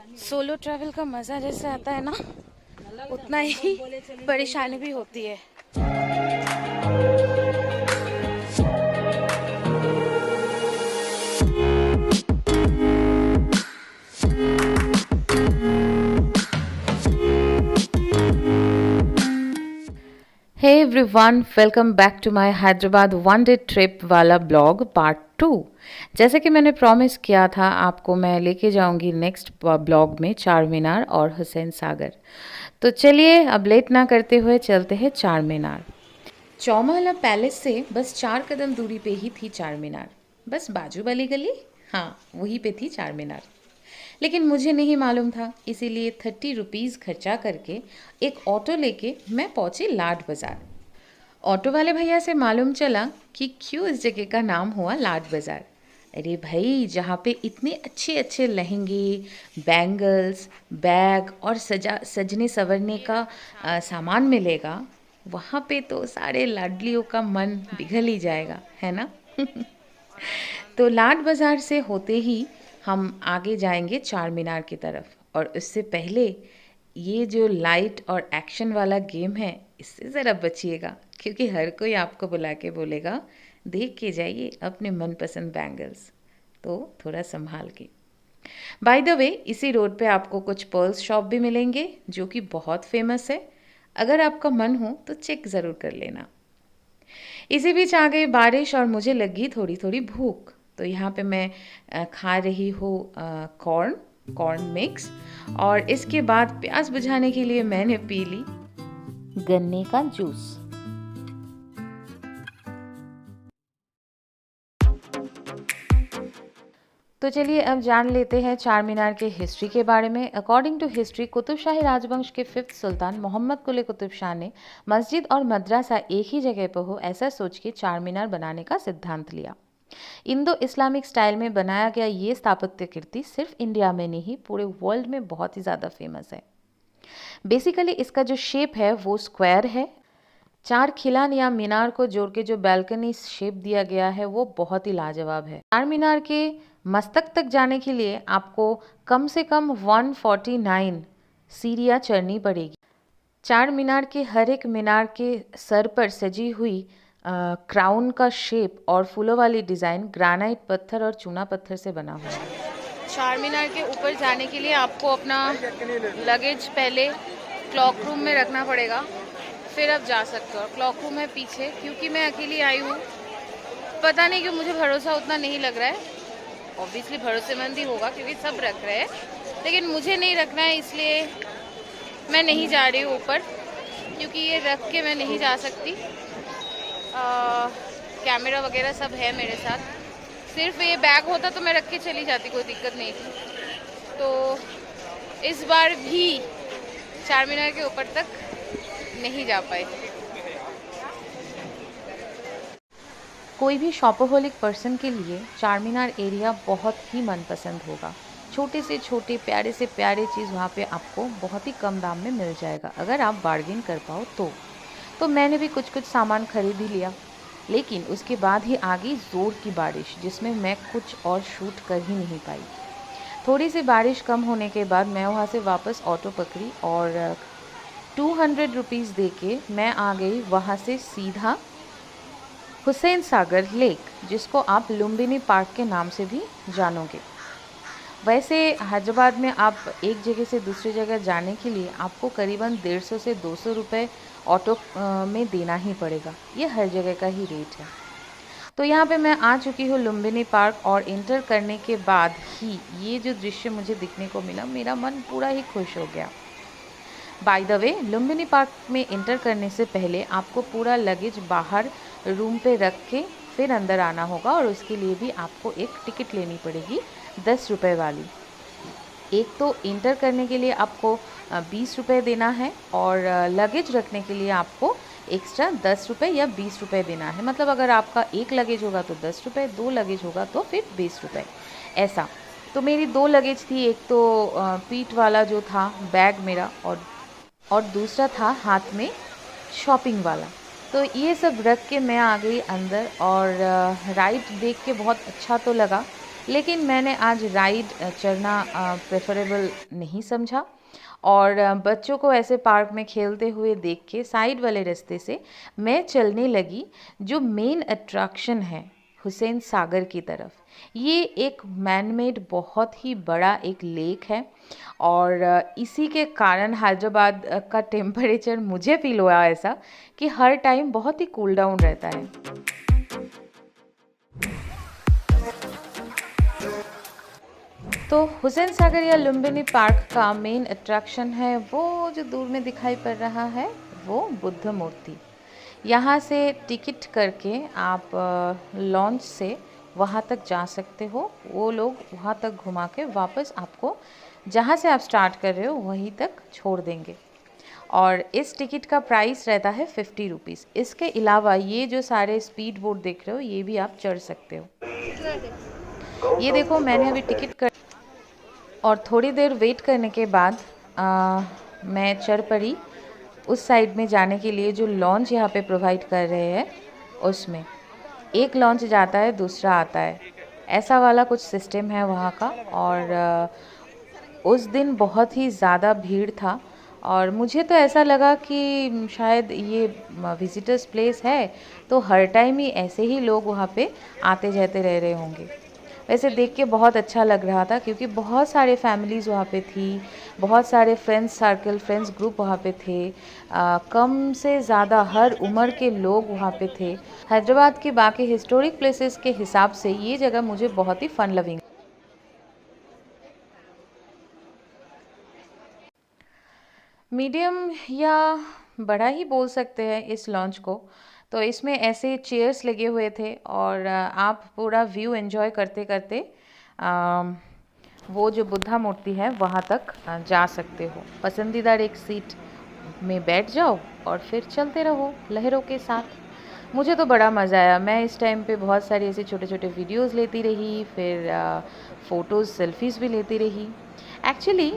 Solo travel का मज़ा जैसे आता है ना, उतना ही परेशानी भी होती है। Hey everyone, welcome back to my Hyderabad one day trip वाला ब्लॉग पार्ट 2। जैसे कि मैंने प्रॉमिस किया था, आपको मैं लेके जाऊंगी नेक्स्ट ब्लॉग में चार मीनार और हुसैन सागर। तो चलिए अब लेट ना करते हुए चलते हैं चार मीनार। चौमहला पैलेस से बस 4 कदम दूरी पे ही थी चार मीनार। बस बाजू वाली गली, हाँ वहीं पे थी चार मीनार। लेकिन मुझे नहीं मालूम था, इसीलिए 30 रुपीज़ खर्चा करके एक ऑटो लेके मैं पहुंची लाड बाज़ार। ऑटो वाले भैया से मालूम चला कि क्यों इस जगह का नाम हुआ लाड बाज़ार। अरे भाई, जहाँ पे इतने अच्छे अच्छे लहंगे, बैंगल्स, बैग और सजने संवरने का सामान मिलेगा, वहाँ पे तो सारे लाडलियों का मन पिघल ही जाएगा, है ना। तो लाड बाज़ार से होते ही हम आगे जाएंगे चार मीनार की तरफ। और उससे पहले ये जो लाइट और एक्शन वाला गेम है, इससे ज़रा बचिएगा, क्योंकि हर कोई आपको बुला के बोलेगा देख के जाइए अपने मनपसंद बैंगल्स। तो थोड़ा संभाल के। बाय द वे, इसी रोड पे आपको कुछ पर्ल्स शॉप भी मिलेंगे जो कि बहुत फेमस है। अगर आपका मन हो तो चेक ज़रूर कर लेना। इसी बीच आ गई बारिश और मुझे लगी थोड़ी थोड़ी भूख। तो यहाँ पे मैं खा रही हूँ कॉर्न कॉर्न मिक्स, और इसके बाद प्यास बुझाने के लिए मैंने पी ली गन्ने का जूस। तो चलिए अब जान लेते हैं चार मीनार के हिस्ट्री के बारे में। अकॉर्डिंग टू हिस्ट्री, कुतुब शाही राजवंश के 5th सुल्तान मोहम्मद कुली कुतुब शाह ने मस्जिद और मदरसा एक ही जगह पर हो ऐसा सोच के चार मीनार बनाने का सिद्धांत लिया। इंडो इस्लामिक स्टाइल में बनाया गया ये स्थापत्य कृति सिर्फ इंडिया में नहीं, पूरे वर्ल्ड में बहुत ही ज़्यादा फेमस है। बेसिकली इसका जो शेप है वो स्क्वायर है। चार खिलान या मीनार को जोड़ के जो बैल्कनी शेप दिया गया है वो बहुत ही लाजवाब है। चार मीनार के मस्तक तक जाने के लिए आपको कम से कम 149 सीढ़ियाँ चढ़नी पड़ेगी। चार मीनार के हर एक मीनार के सर पर सजी हुई क्राउन का शेप और फूलों वाली डिज़ाइन ग्रेनाइट पत्थर और चूना पत्थर से बना हुआ है। चार मीनार के ऊपर जाने के लिए आपको अपना लगेज पहले क्लॉक रूम में रखना पड़ेगा, फिर आप जा सकते हो। और क्लॉक रूम है पीछे। क्योंकि मैं अकेली आई हूँ, पता नहीं क्यों मुझे भरोसा उतना नहीं लग रहा है। ऑब्वियसली भरोसेमंद ही होगा क्योंकि सब रख रहे हैं, लेकिन मुझे नहीं रखना है, इसलिए मैं नहीं जा रही हूँ ऊपर, क्योंकि ये रख के मैं नहीं जा सकती। कैमरा वगैरह सब है मेरे साथ। सिर्फ ये बैग होता तो मैं रख के चली जाती, कोई दिक्कत नहीं थी। तो इस बार भी चार मीनार के ऊपर तक नहीं जा पाए। कोई भी शॉपोहोलिक पर्सन के लिए चार मीनार एरिया बहुत ही मनपसंद होगा। छोटे से छोटे, प्यारे से प्यारे चीज़ वहाँ पे आपको बहुत ही कम दाम में मिल जाएगा, अगर आप बार्गेन कर पाओ तो मैंने भी कुछ कुछ सामान खरीद ही लिया। लेकिन उसके बाद ही आ गई ज़ोर की बारिश, जिसमें मैं कुछ और शूट कर ही नहीं पाई। थोड़ी सी बारिश कम होने के बाद मैं वहाँ से वापस ऑटो पकड़ी और 200 रुपीज़ दे के मैं आ गई वहाँ से सीधा हुसैन सागर लेक, जिसको आप लुम्बिनी पार्क के नाम से भी जानोगे। वैसे हैदराबाद में आप एक जगह से दूसरी जगह जाने के लिए आपको करीबन 150 से 200 रुपये ऑटो में देना ही पड़ेगा। ये हर जगह का ही रेट है। तो यहाँ पे मैं आ चुकी हूँ लुम्बिनी पार्क, और इंटर करने के बाद ही ये जो दृश्य मुझे दिखने को मिला, मेरा मन पूरा ही खुश हो गया। By the way, Lumbini park में इंटर करने से पहले आपको पूरा लगेज बाहर रूम पे रख के फिर अंदर आना होगा, और उसके लिए भी आपको एक टिकट लेनी पड़ेगी 10 रुपये वाली। एक तो इंटर करने के लिए आपको 20 रुपये देना है, और लगेज रखने के लिए आपको एक्स्ट्रा 10 रुपये या 20 रुपये देना है। मतलब अगर आपका एक लगेज होगा तो 10 रुपये, 2 लगेज होगा तो फिर 20 रुपये, ऐसा। तो मेरी 2 लगेज थी, एक तो पीठ वाला जो था बैग मेरा, और दूसरा था हाथ में शॉपिंग वाला। तो ये सब रख के मैं आ गई अंदर, और राइड देख के बहुत अच्छा तो लगा, लेकिन मैंने आज राइड चढ़ना प्रेफरेबल नहीं समझा और बच्चों को ऐसे पार्क में खेलते हुए देख के साइड वाले रास्ते से मैं चलने लगी जो मेन अट्रैक्शन है हुसैन सागर की तरफ। ये एक मैनमेड बहुत ही बड़ा एक लेक है और इसी के कारण हैदराबाद का टेम्परेचर मुझे फील हुआ ऐसा कि हर टाइम बहुत ही कूल डाउन रहता है। तो हुसैन सागर या लुम्बिनी पार्क का मेन अट्रैक्शन है वो जो दूर में दिखाई पड़ रहा है वो बुद्ध मूर्ति। यहाँ से टिकट करके आप लॉन्च से वहाँ तक जा सकते हो। वो लोग वहाँ तक घुमा के वापस आपको जहाँ से आप स्टार्ट कर रहे हो वहीं तक छोड़ देंगे और इस टिकट का प्राइस रहता है 50 रुपीज़। इसके अलावा ये जो सारे स्पीड बोट देख रहे हो ये भी आप चढ़ सकते हो। ये देखो मैंने अभी टिकट कर और थोड़ी देर वेट करने के बाद मैं चढ़ पड़ी उस साइड में जाने के लिए जो लॉन्च यहाँ पे प्रोवाइड कर रहे हैं उसमें। एक लॉन्च जाता है दूसरा आता है, ऐसा वाला कुछ सिस्टम है वहाँ का। और उस दिन बहुत ही ज़्यादा भीड़ था और मुझे तो ऐसा लगा कि शायद ये विजिटर्स प्लेस है तो हर टाइम ही ऐसे ही लोग वहाँ पे आते जाते रह रहे होंगे। वैसे देख के बहुत अच्छा लग रहा था क्योंकि बहुत सारे फैमिलीज़ वहाँ पे थी, बहुत सारे फ्रेंड्स सर्कल फ्रेंड्स ग्रुप वहाँ पे थे। कम से ज़्यादा हर उम्र के लोग वहाँ पे थे। हैदराबाद के बाकी हिस्टोरिक प्लेसेस के हिसाब से ये जगह मुझे बहुत ही फन लविंग। मीडियम या बड़ा ही बोल सकते हैं इस लॉन्च को। तो इसमें ऐसे चेयर्स लगे हुए थे और आप पूरा व्यू एंजॉय करते करते वो जो बुद्धा मूर्ति है वहाँ तक जा सकते हो। पसंदीदा एक सीट में बैठ जाओ और फिर चलते रहो लहरों के साथ। मुझे तो बड़ा मज़ा आया। मैं इस टाइम पे बहुत सारी ऐसे छोटे छोटे वीडियोस लेती रही, फिर फ़ोटोज़ सेल्फीज़ भी लेती रही। एक्चुअली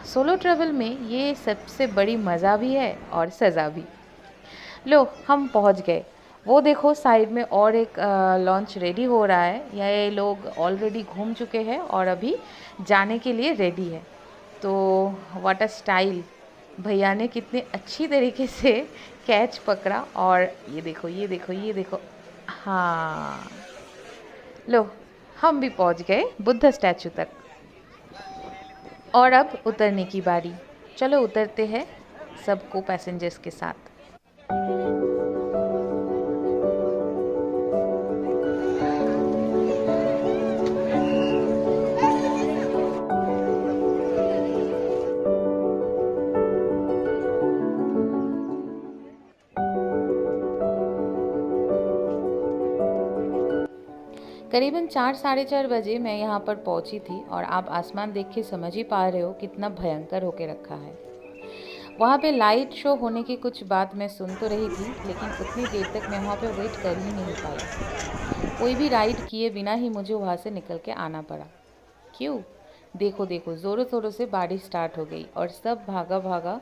सोलो ट्रैवल में ये सबसे बड़ी मज़ा भी है और सज़ा भी। लो हम पहुंच गए। वो देखो साइड में और एक लॉन्च रेडी हो रहा है। ये लोग ऑलरेडी घूम चुके हैं और अभी जाने के लिए रेडी है। तो व्हाट अ स्टाइल, भैया ने कितने अच्छी तरीके से कैच पकड़ा। और ये देखो ये देखो ये देखो, हाँ लो हम भी पहुंच गए बुद्ध स्टैचू तक। और अब उतरने की बारी। चलो उतरते हैं सबको पैसेंजर्स के साथ। करीबन 4 साढ़े 4 बजे मैं यहाँ पर पहुँची थी और आप आसमान देख के समझ ही पा रहे हो कितना भयंकर होके रखा है। वहाँ पे लाइट शो होने की कुछ बात मैं सुन तो रही थी लेकिन उतनी देर तक मैं वहाँ पे वेट कर ही नहीं पाई। कोई भी राइड किए बिना ही मुझे वहाँ से निकल के आना पड़ा। क्यों? देखो देखो ज़ोरों शोरों से बारिश स्टार्ट हो गई और सब भागा भागा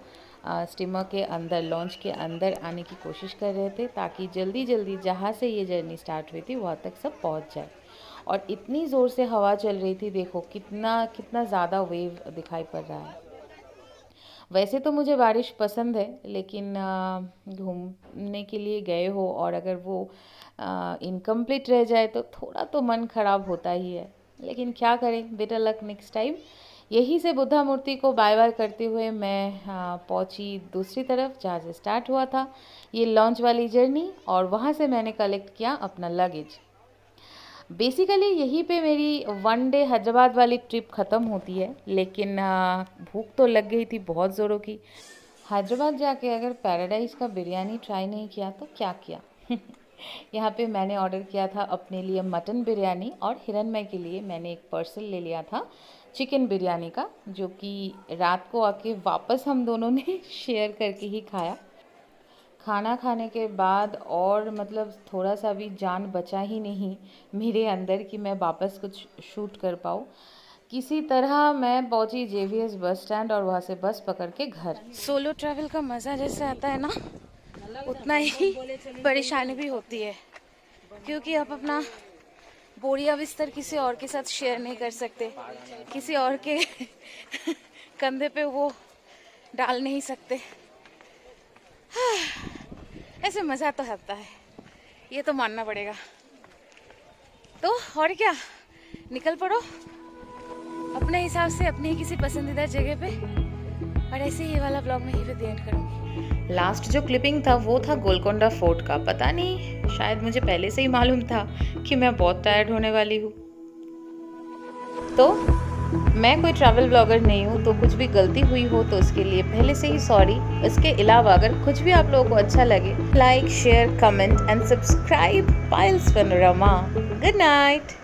स्टीमर के अंदर लॉन्च के अंदर आने की कोशिश कर रहे थे ताकि जल्दी जल्दी जहाँ से ये जर्नी स्टार्ट हुई थी वहाँ तक सब पहुँच जाए। और इतनी ज़ोर से हवा चल रही थी, देखो कितना कितना ज़्यादा वेव दिखाई पड़ रहा है। वैसे तो मुझे बारिश पसंद है लेकिन घूमने के लिए गए हो और अगर वो इनकम्प्लीट रह जाए तो थोड़ा तो मन ख़राब होता ही है। लेकिन क्या करें, बेटर लक नेक्स्ट टाइम। यहीं से बुद्धा मूर्ति को बाय बाय करते हुए मैं पहुंची दूसरी तरफ जहाँ से स्टार्ट हुआ था ये लॉन्च वाली जर्नी। और वहाँ से मैंने कलेक्ट किया अपना लगेज। बेसिकली यहीं पे मेरी 1 डे हैदराबाद वाली ट्रिप ख़त्म होती है। लेकिन भूख तो लग गई थी बहुत ज़ोरों की। हैदराबाद जाके अगर पैराडाइज़ का बिरयानी ट्राई नहीं किया तो क्या किया। यहाँ पे मैंने ऑर्डर किया था अपने लिए मटन बिरयानी और हिरण्मय के लिए मैंने एक पार्सल ले लिया था चिकन बिरयानी का, जो कि रात को आके वापस हम दोनों ने शेयर करके ही खाया। खाना खाने के बाद और मतलब थोड़ा सा भी जान बचा ही नहीं मेरे अंदर कि मैं वापस कुछ शूट कर पाऊँ। किसी तरह मैं पहुंची जेवीएस बस स्टैंड और वहाँ से बस पकड़ के घर। सोलो ट्रैवल का मज़ा जैसे आता है ना उतना ही परेशानी भी होती है क्योंकि आप अपना बोरिया बिस्तर किसी और के साथ शेयर नहीं कर सकते, किसी और के कंधे पे वो डाल नहीं सकते। ऐसे मज़ा तो आता है, ये तो मानना पड़ेगा। तो और क्या, निकल पड़ो अपने हिसाब से अपनी किसी पसंदीदा जगह पे। और ऐसे ही ये वाला ब्लॉग में यहीं पे एंड करूँगी। लास्ट जो क्लिपिंग था वो था गोलकोंडा फोर्ट का। पता नहीं, शायद मुझे पहले से ही मालूम था कि मैं बहुत टायर्ड होने वाली हूँ। तो मैं कोई ट्रैवल ब्लॉगर नहीं हूँ, तो कुछ भी गलती हुई हो तो उसके लिए पहले से ही सॉरी। इसके अलावा अगर कुछ भी आप लोगों को अच्छा लगे, like, share, comment and subscribe piles panorama. Good night.